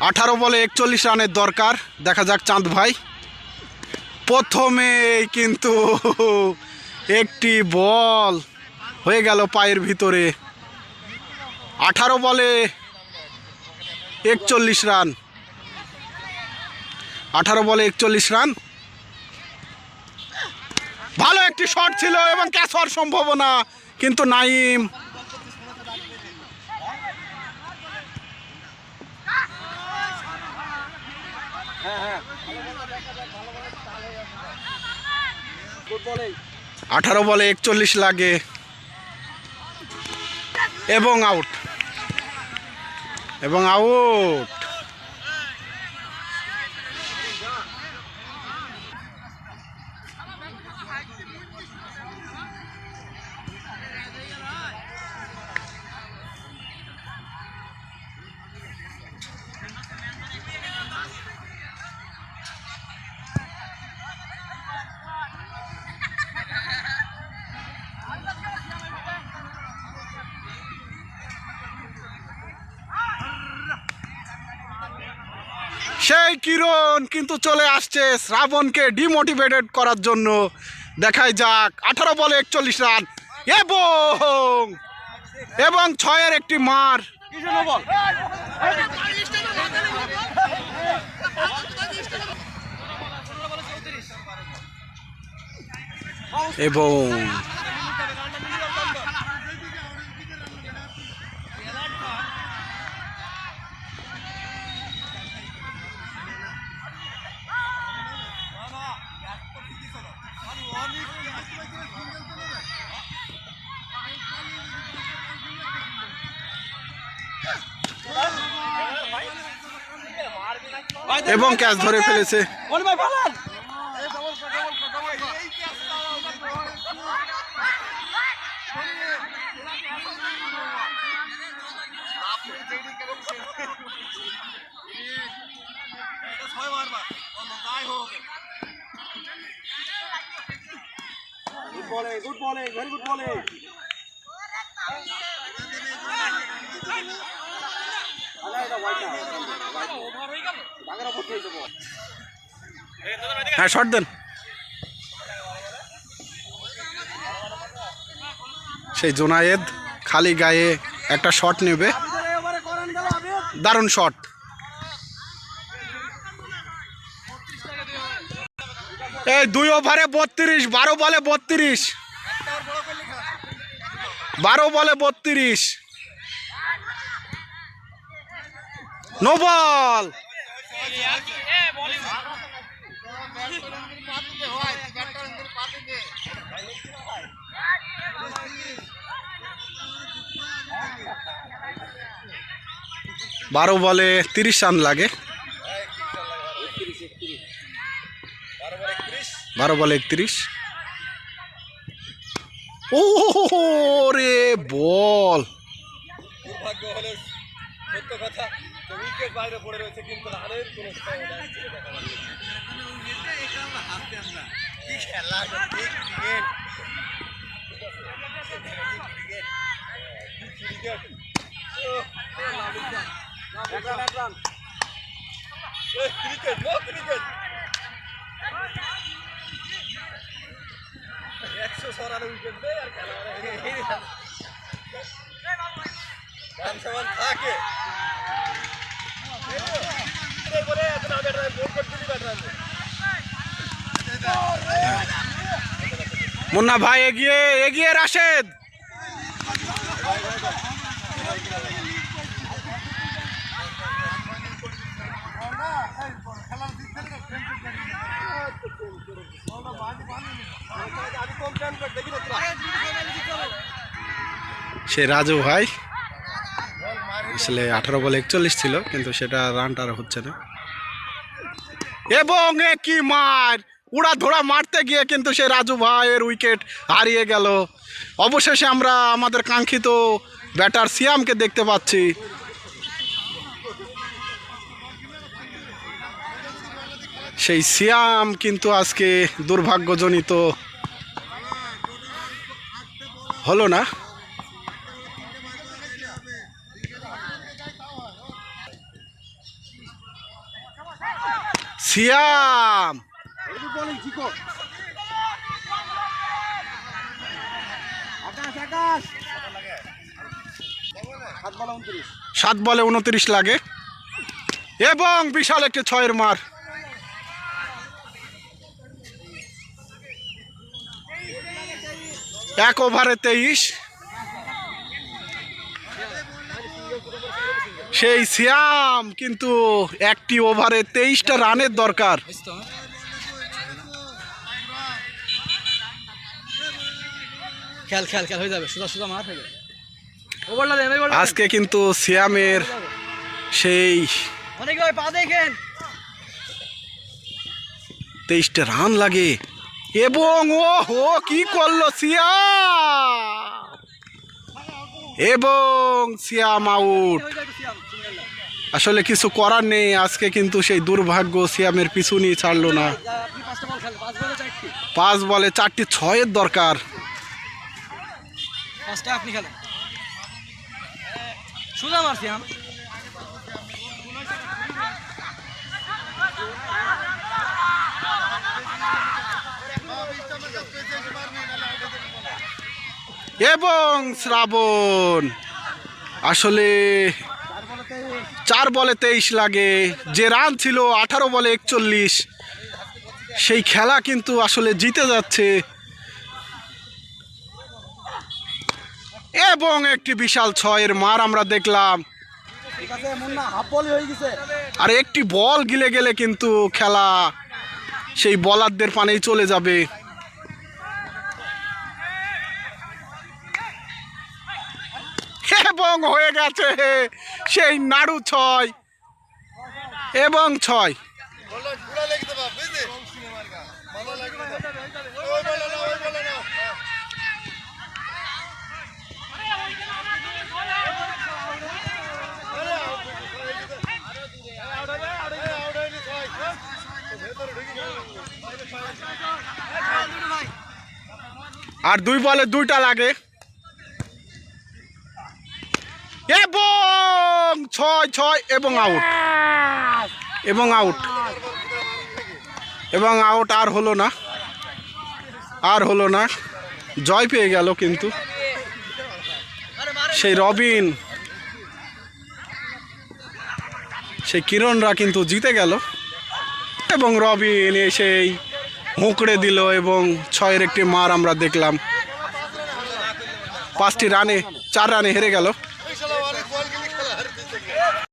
18 বলে 41 রানের দরকার। দেখা যাক চাঁদ ভাই। প্রথমেই কিন্তু একটি বল হয়ে গেল পায়ের ভিতরে। 18 বলে 41 রান। 18 বলে 41 রান। ভালো একটি শট ছিল এবং ক্যাচ হওয়ার সম্ভাবনা, কিন্তু নাইম আঠারো বলে 41 লাগে এবং আউট। সেই কিরণ কিন্তু চলে আসছে শ্রাবণকে ডিমোটিভেটেড করার জন্য। দেখাই যাক। 18 বলে 41 রান এবং 6-এর একটি মার। এবং ক্যাচ ধরে ফেলেছে। Good bowling, very good bowling. হ্যাঁ, শট দেন। সেই জোনায়েদ খালি গায়ে একটা শট নেবে। দারুণ শট। এই 2 ওভারে 32, 12 বলে 32, 12 বলে 32, নো বল। বারো বলে 30 রান লাগে। 12 বলে 31। ও রে বল। দুর্ভাগ্য হলো সত্য কথা, উইকেট বাইরে পড়ে রয়েছে, কিন্তু রানের কোনো ক্রিকেট 100 রানের উইকেট দেয় আর খেলা থাকে। মুন্না ভাই এগিয়ে রাশেদ। সে রাজু ভাই আসলে 18 বলে 41 ছিল, কিন্তু সেটা রানটা আর হচ্ছে না। এবং কি মার, উড়া ধরা মারতে গিয়ে কিন্তু সে রাজু ভাইয়ের উইকেট হারিয়ে গেল। অবশেষে আমরা আমাদের কাঙ্ক্ষিত ব্যাটার সিয়ামকে দেখতে পাচ্ছি। সেই সিয়াম কিন্তু আজকে দুর্ভাগ্যজনিত হলো না। সিয়াম। আকাশ 7 বলে 29 লাগে এবং বিশাল একটি 6-এর মার। এক ওভারে 23। সেই সিয়াম কিন্তু একটি ওভারে 23টা রানের দরকার। খেল খেল খেল হয়ে যাবে, সোজা সোজা মার হয়ে যাবে। আজকে কিন্তু সিয়ামের সেই অনেক পা দেখেন 23টা রান লাগে এবং ও হো কি করলো সিয়াম, এবং সিয়াম আউট। আসলে কিছু করার নেই, আজকে কিন্তু সেই দুর্ভাগ্য সিয়ামের পিছু নিয়ে ছাড়লো না। আপনি 5টা বল খেলেন, 5 বলে 4টি, 5 বলে 4টি 6-এর দরকার। 5টা আপনি খেলেন, সোজা মারছি আমি। এবং শ্রাবণ আসলে 4 বলে 23 লাগে, যে রান ছিল 18 বলে 41, সেই খেলা কিন্তু আসলে জিতে যাচ্ছে। এবং একটি বিশাল 6-এর মার আমরা দেখলাম, আর একটি বল গিলে গেলে কিন্তু খেলা সেই বলারদের পানেই চলে যাবে। এবং হয়ে গেছে সেই নাড়ু 6 এবং 6। আর 2 বলে 2টা লাগে এবং 6 এবং আউট এবং আউট এবং আউট। আর হলো না, আর হলো না, জয় পেয়ে গেল কিন্তু সেই রবিন, সেই কিরণরা কিন্তু জিতে গেল এবং রবিন এসেই হুঁকড়ে দিল এবং 6-এর একটি মার আমরা দেখলাম। 5টি রানে 4 রানে হেরে গেল।